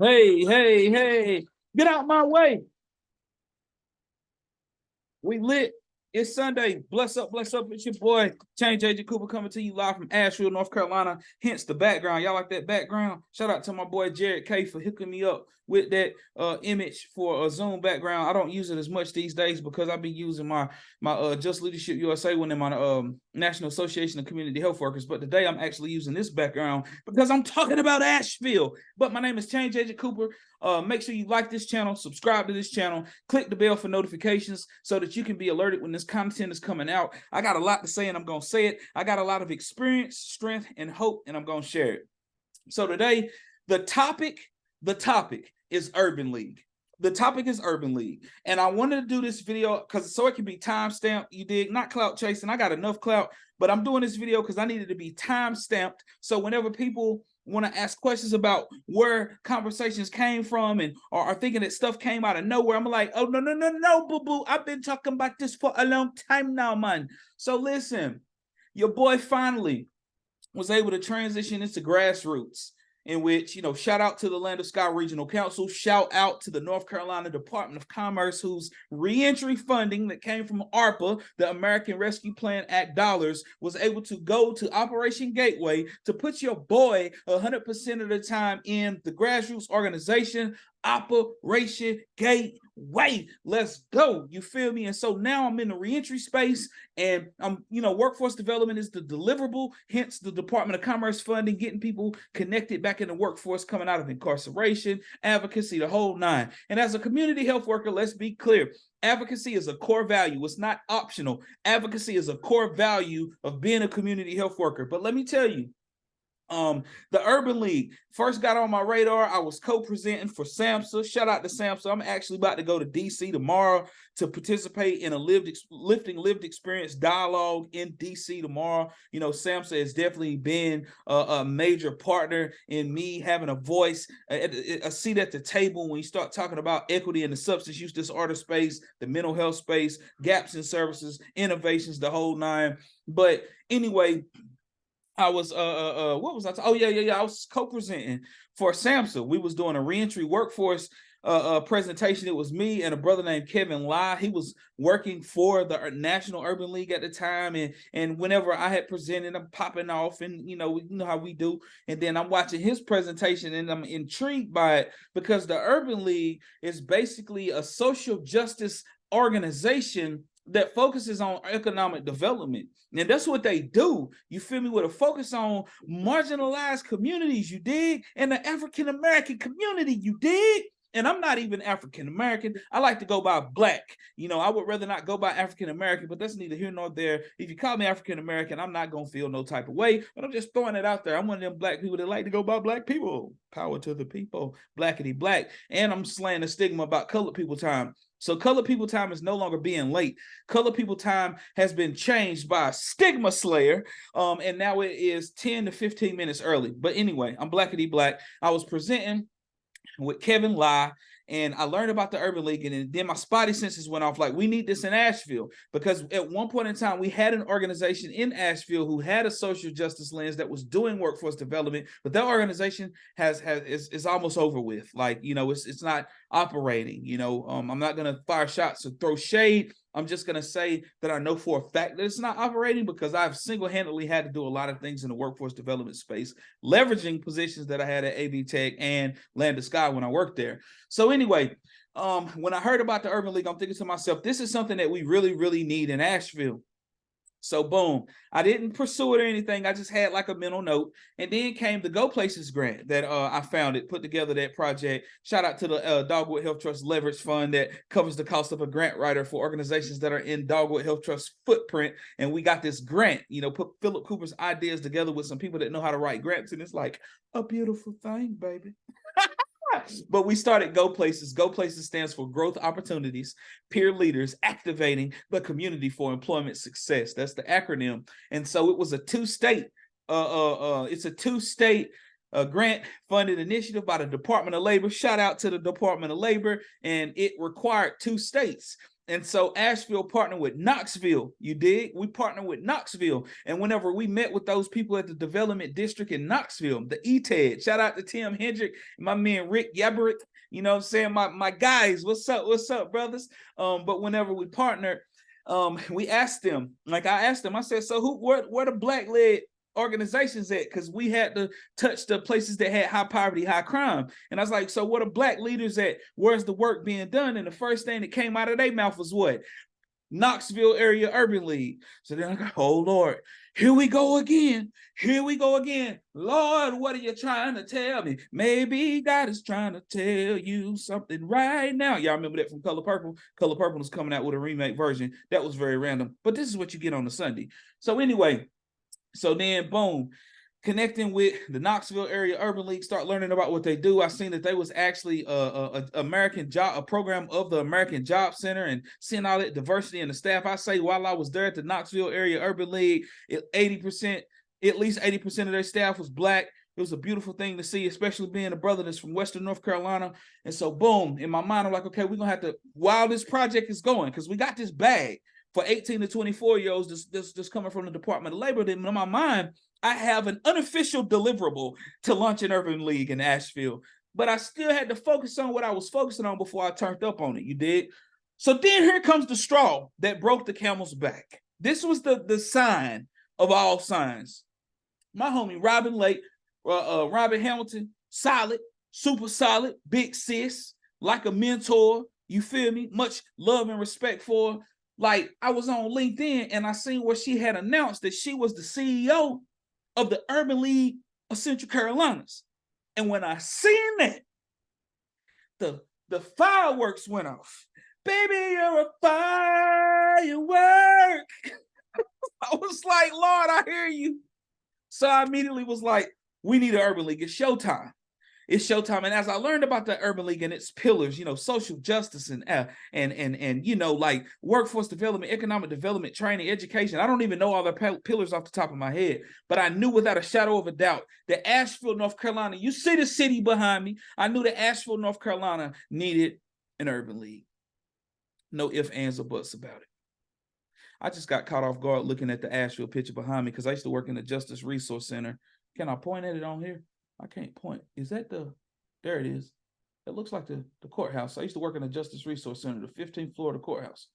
Hey, hey, hey, get out my way. We lit. It's Sunday. Bless up, bless up. It's your boy, Change Agent Cooper, coming to you live from Asheville, North Carolina. Hence the background. Y'all like that background? Shout out to my boy Jared K for hooking me up with that image for a Zoom background. I don't use it as much these days because I've been using my Just Leadership USA one in my National Association of Community Health Workers. But today I'm actually using this background because I'm talking about Asheville. But my name is Change Agent Cooper. Make sure you like this channel, subscribe to this channel, click the bell for notifications so that you can be alerted when this content is coming out. I got a lot to say and I'm going to say it. I got a lot of experience, strength, and hope, and I'm going to share it. So today, the topic is Urban League. The topic is Urban League. And I wanted to do this video because so it can be time-stamped, you dig, not clout chasing. I got enough clout, but I'm doing this video because I needed to be time-stamped. So whenever people want to ask questions about where conversations came from and or are thinking that stuff came out of nowhere, I'm like, oh, no, boo-boo. I've been talking about this for a long time now, man. So listen, your boy finally was able to transition into grassroots, in which, you know, shout out to the Land of Sky Regional Council, shout out to the North Carolina Department of Commerce, whose reentry funding that came from ARPA, the American Rescue Plan Act dollars, was able to go to Operation Gateway to put your boy 100% of the time in the grassroots organization, Operation Gateway. Let's go. You feel me? And so now I'm in the reentry space, and I'm, you know, workforce development is the deliverable, hence the Department of Commerce funding, getting people connected back in the workforce, coming out of incarceration, advocacy, the whole nine. And as a community health worker, let's be clear. Advocacy is a core value. It's not optional. Advocacy is a core value of being a community health worker. But let me tell you, the Urban League first got on my radar. I was co-presenting for SAMHSA. Shout out to SAMHSA. I'm actually about to go to DC tomorrow to participate in a lifting lived experience dialogue in DC tomorrow. You know, SAMHSA has definitely been a major partner in me having a voice, a seat at the table when you start talking about equity in the substance use disorder space, the mental health space, gaps in services, innovations, the whole nine. But anyway, I was what was I? Oh yeah. I was co-presenting for SAMHSA. We was doing a reentry workforce presentation. It was me and a brother named Kevin Lai. He was working for the National Urban League at the time, and whenever I had presented, I'm popping off, and you know how we do. And then I'm watching his presentation, and I'm intrigued by it because the Urban League is basically a social justice organization that focuses on economic development. And that's what they do. You feel me? With a focus on marginalized communities, you dig? And the African-American community, you dig? And I'm not even African-American. I like to go by Black. You know, I would rather not go by African-American, but that's neither here nor there. If you call me African-American, I'm not going to feel no type of way, but I'm just throwing it out there. I'm one of them Black people that like to go by Black people. Power to the people, Blackity Black. And I'm slaying the stigma about colored people time. So colored people time is no longer being late. Colored people time has been changed by a stigma slayer, and now it is 10 to 15 minutes early. But anyway, I'm Blackity Black. I was presenting with Kevin Lai, and I learned about the Urban League, and then my spotty senses went off like, we need this in Asheville, because at one point in time, we had an organization in Asheville who had a social justice lens that was doing workforce development, but that organization is almost over with. Like, you know, it's not operating. You know, I'm not going to fire shots or throw shade. I'm just going to say that I know for a fact that it's not operating because I've single-handedly had to do a lot of things in the workforce development space, leveraging positions that I had at AV Tech and Land of Sky when I worked there. So anyway, when I heard about the Urban League, I'm thinking to myself, this is something that we really, really need in Asheville. So boom, I didn't pursue it or anything. I just had like a mental note, and then came the Go Places grant that I found it, put together that project. Shout out to the Dogwood Health Trust Leverage Fund that covers the cost of a grant writer for organizations that are in Dogwood Health Trust footprint. And we got this grant, you know, put Philip Cooper's ideas together with some people that know how to write grants, and it's like a beautiful thing, baby. But we started Go Places. Go Places stands for Growth Opportunities, Peer Leaders Activating the Community for Employment Success. That's the acronym. And so it was a two-state, it's a two-state grant funded initiative by the Department of Labor. Shout out to the Department of Labor. And it required two states. And so Asheville partnered with Knoxville. You dig? We partnered with Knoxville. And whenever we met with those people at the development district in Knoxville, the ETED, shout out to Tim Hendrick, my man Rick Yabrick, you know what I'm saying? My guys, what's up, brothers? But whenever we partnered, we asked them, like I asked them, I said, so where the black-led organizations at? Because we had to touch the places that had high poverty, high crime. And I was like, so what are black leaders at? Where's the work being done? And the first thing that came out of their mouth was what? Knoxville Area Urban League. So then I go, oh Lord, here we go again. Here we go again. Lord, what are you trying to tell me? Maybe God is trying to tell you something right now. Y'all remember that from Color Purple? Color Purple was coming out with a remake version. That was very random, but this is what you get on a Sunday. So anyway, so then boom, connecting with the Knoxville Area Urban League, start learning about what they do. I seen that they was actually a program of the American Job Center, and seeing all that diversity in the staff. I say while I was there at the Knoxville Area Urban League, at least 80% of their staff was black. It was a beautiful thing to see, especially being a brother that's from Western North Carolina. And so boom, in my mind, I'm like, okay, we're gonna have to, while this project is going, because we got this bag for 18 to 24-year-olds that's coming from the Department of Labor. Then in my mind, I have an unofficial deliverable to launch an urban league in Asheville, but I still had to focus on what I was focusing on before I turned up on it. You did. So then here comes the straw that broke the camel's back. This was the sign of all signs. My homie Robin Hamilton, solid, super solid, big sis, like a mentor. You feel me? Much love and respect for her. Like, I was on LinkedIn and I seen where she had announced that she was the CEO of the Urban League of Central Carolinas. And when I seen that, the fireworks went off. Baby, you're a firework. I was like, Lord, I hear you. So I immediately was like, we need an Urban League. It's showtime. It's showtime. And as I learned about the Urban League and its pillars, you know, social justice and you know, like workforce development, economic development, training, education. I don't even know all the pillars off the top of my head, but I knew without a shadow of a doubt that Asheville, North Carolina, you see the city behind me. I knew that Asheville, North Carolina needed an Urban League. No ifs, ands, or buts about it. I just got caught off guard looking at the Asheville picture behind me because I used to work in the Justice Resource Center. Can I point at it on here? I can't point. Is that there it is. It looks like the courthouse. I used to work in the Justice Resource Center, the 15th floor of the courthouse.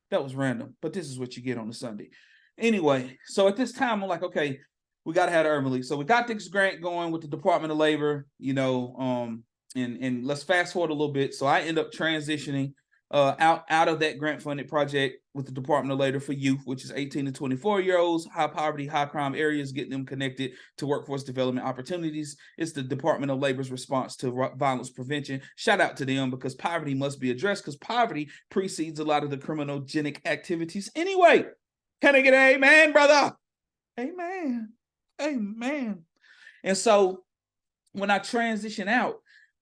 That was random, but this is what you get on a Sunday. Anyway, so at this time, I'm like, okay, we got to have an Urban League. So we got this grant going with the Department of Labor, you know, and let's fast forward a little bit. So I end up transitioning out of that grant-funded project with the Department of Labor for youth, which is 18 to 24-year-olds, high poverty, high crime areas, getting them connected to workforce development opportunities. It's the Department of Labor's response to violence prevention. Shout out to them, because poverty must be addressed, because poverty precedes a lot of the criminogenic activities. Anyway, can I get an amen, brother? Amen. Amen. And so when I transition out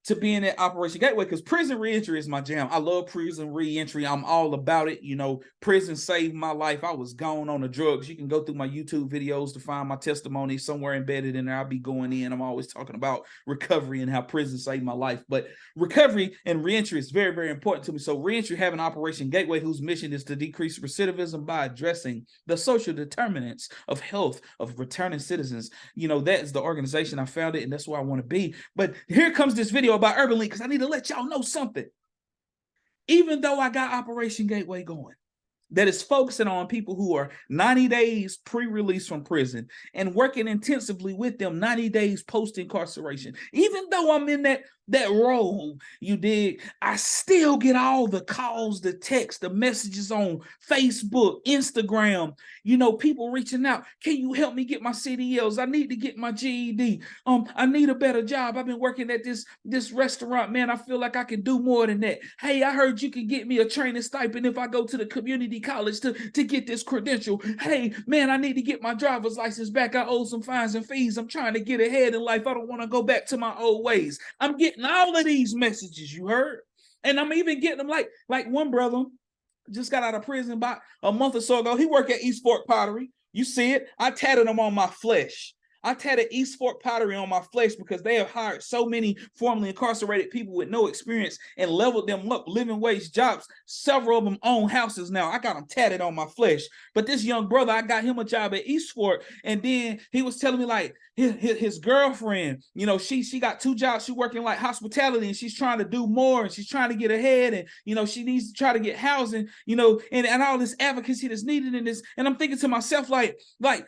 to being at Operation Gateway, because prison reentry is my jam. I love prison reentry. I'm all about it. You know, prison saved my life. I was gone on the drugs. You can go through my YouTube videos to find my testimony somewhere embedded in there. I'll be going in. I'm always talking about recovery and how prison saved my life. But recovery and reentry is very, very important to me. So reentry having Operation Gateway, whose mission is to decrease recidivism by addressing the social determinants of health of returning citizens. You know, that is the organization I founded, and that's where I want to be. But here comes this video about Urban League, because I need to let y'all know something. Even though I got Operation Gateway going, that is focusing on people who are 90 days pre-release from prison and working intensively with them 90 days post-incarceration. Even though I'm in that role, you dig, I still get all the calls, the texts, the messages on Facebook, Instagram, you know, people reaching out. Can you help me get my CDLs? I need to get my GED. I need a better job. I've been working at this restaurant, man. I feel like I can do more than that. Hey, I heard you can get me a training stipend if I go to the community college to get this credential. Hey, man, I need to get my driver's license back. I owe some fines and fees. I'm trying to get ahead in life. I don't want to go back to my old ways. I'm getting all of these messages, you heard? And I'm even getting them like one brother just got out of prison about a month or so ago. He worked at East Fork Pottery. You see it. I tatted him on my flesh. I tatted East Fork Pottery on my flesh because they have hired so many formerly incarcerated people with no experience and leveled them up, living wage jobs. Several of them own houses now. I got them tatted on my flesh. But this young brother, I got him a job at East Fork, and then he was telling me like his girlfriend, you know, she got 2 jobs. She working like hospitality, and she's trying to do more, and she's trying to get ahead, and you know, she needs to try to get housing, you know, and all this advocacy that's needed in this. And I'm thinking to myself, like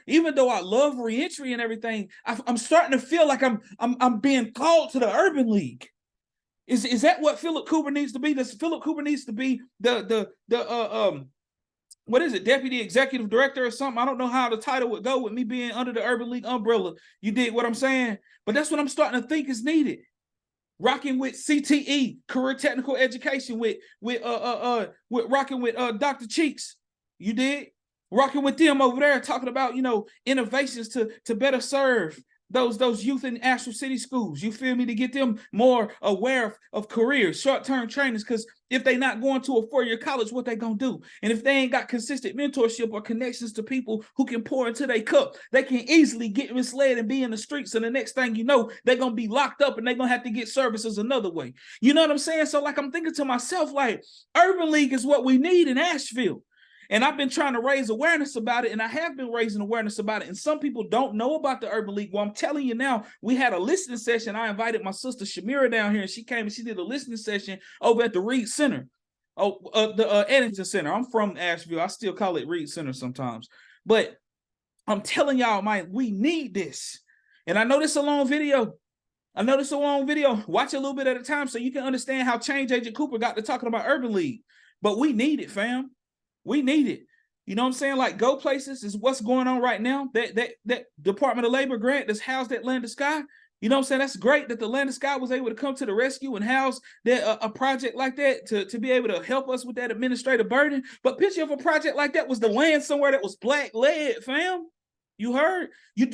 even though I love reentry and everything, I'm starting to feel like I'm being called to the Urban League. Is that what Philip Cooper needs to be? Does Philip Cooper needs to be the what is it, deputy executive director or something? I don't know how the title would go with me being under the Urban League umbrella. You dig what I'm saying? But that's what I'm starting to think is needed. Rocking with CTE, career technical education, with rocking with Dr. Cheeks. You did? Rocking with them over there, talking about, you know, innovations to better serve those youth in Asheville City Schools. You feel me? To get them more aware of careers, short-term trainings, because if they not going to a 4-year college, what they gonna do? And if they ain't got consistent mentorship or connections to people who can pour into their cup, they can easily get misled and be in the streets. And the next thing you know, they're gonna be locked up and they're gonna have to get services another way. You know what I'm saying? So like, I'm thinking to myself, like, Urban League is what we need in Asheville. And I've been trying to raise awareness about it, and I have been raising awareness about it. And some people don't know about the Urban League. Well, I'm telling you now, we had a listening session. I invited my sister Shamira down here, and she came and she did a listening session over at the Reed Center, the Eddington Center. I'm from Asheville. I still call it Reed Center sometimes. But I'm telling y'all, man, we need this. And I know this is a long video. Watch a little bit at a time so you can understand how Change Agent Cooper got to talking about Urban League. But we need it, fam. We need it. You know what I'm saying? Like, Go Places is what's going on right now. That Department of Labor grant that's housed at Land of Sky. You know what I'm saying? That's great that the Land of Sky was able to come to the rescue and house a project like that to be able to help us with that administrative burden. But picture if a project like that was to land somewhere that was black led, fam. You heard? You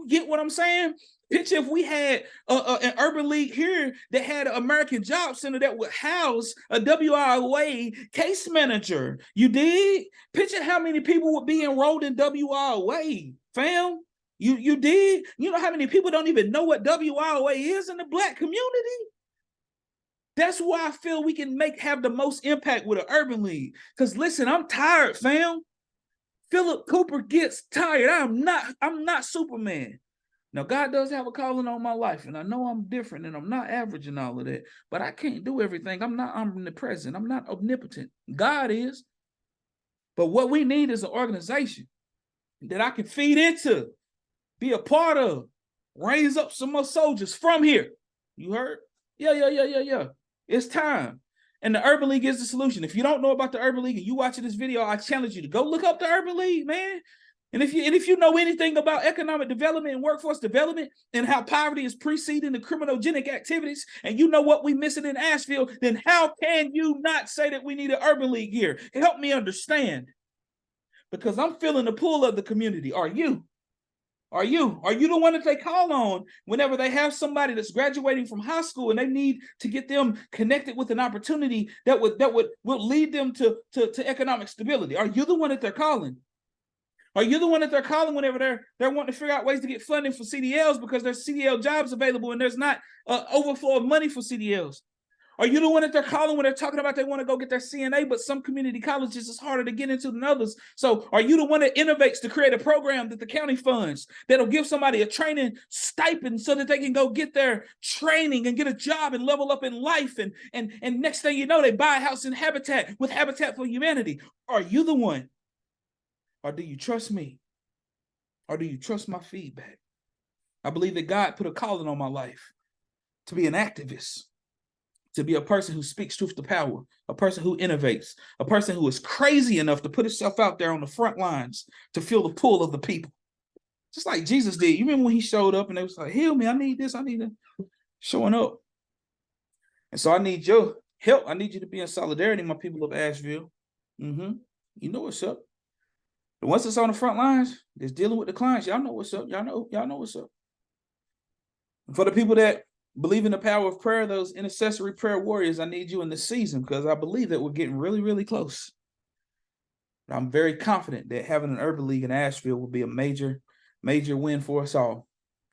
get what I'm saying? Picture if we had an Urban League here that had an American Job Center that would house a WROA case manager. You did? Picture how many people would be enrolled in WROA, fam. You did? You know how many people don't even know what WROA is in the Black community? That's why I feel we can have the most impact with an Urban League. Because listen, I'm tired, fam. Philip Cooper gets tired. I'm not Superman. Now, God does have a calling on my life, and I know I'm different, and I'm not average and all of that, but I can't do everything. I'm not omnipresent. I'm not omnipotent. God is. But what we need is an organization that I can feed into, be a part of, raise up some more soldiers from here. You heard? Yeah. It's time. And the Urban League is the solution. If you don't know about the Urban League and you watching this video, I challenge you to go look up the Urban League, man. And if you know anything about economic development and workforce development and how poverty is preceding the criminogenic activities, and you know what we missing in Asheville, then how can you not say that we need an Urban League here? Help me understand. Because I'm feeling the pull of the community. Are you? Are you the one that they call on whenever they have somebody that's graduating from high school and they need to get them connected with an opportunity that will lead them to economic stability? Are you the one that they're calling? Are you the one that they're calling whenever they're wanting to figure out ways to get funding for CDLs because there's CDL jobs available and there's not overflow of money for CDLs? Are you the one that they're calling when they're talking about they want to go get their CNA, but some community colleges is harder to get into than others? So are you the one that innovates to create a program that the county funds that'll give somebody a training stipend so that they can go get their training and get a job and level up in life? And next thing you know, they buy a house in Habitat with Habitat for Humanity. Are you the one? Or do you trust me? Or do you trust my feedback? I believe that God put a calling on my life to be an activist, to be a person who speaks truth to power, a person who innovates, a person who is crazy enough to put himself out there on the front lines to feel the pull of the people. Just like Jesus did. You remember when he showed up and they was like, heal me, I need this, I need it. Showing up. And so I need your help. I need you to be in solidarity, my people of Asheville. You know what's up. But once it's on the front lines, it's dealing with the clients. Y'all know what's up. Y'all know what's up. And for the people that believe in the power of prayer, those intercessory prayer warriors, I need you in this season because I believe that we're getting really, really close. But I'm very confident that having an Urban League in Asheville will be a major, major win for us all.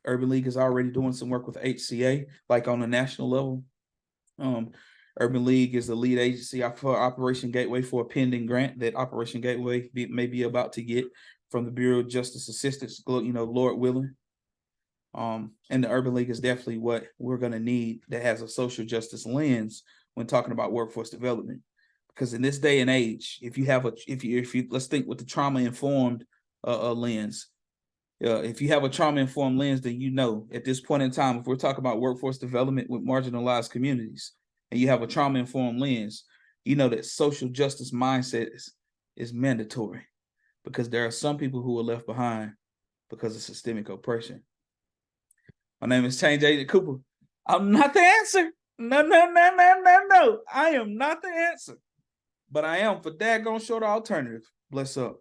Urban League is already doing some work with HCA, like on a national level. Urban League is the lead agency for Operation Gateway for a pending grant that Operation Gateway may be about to get from the Bureau of Justice Assistance, Lord willing. And the Urban League is definitely what we're going to need that has a social justice lens when talking about workforce development. Because in this day and age, if you let's think with the trauma-informed lens. If you have a trauma-informed lens, then at this point in time, if we're talking about workforce development with marginalized communities, and you have a trauma-informed lens, that social justice mindset is mandatory, because there are some people who are left behind because of systemic oppression. My name is Change Agent Cooper. I'm not the answer. No. I am not the answer. But I am for daggone short alternative. Bless up.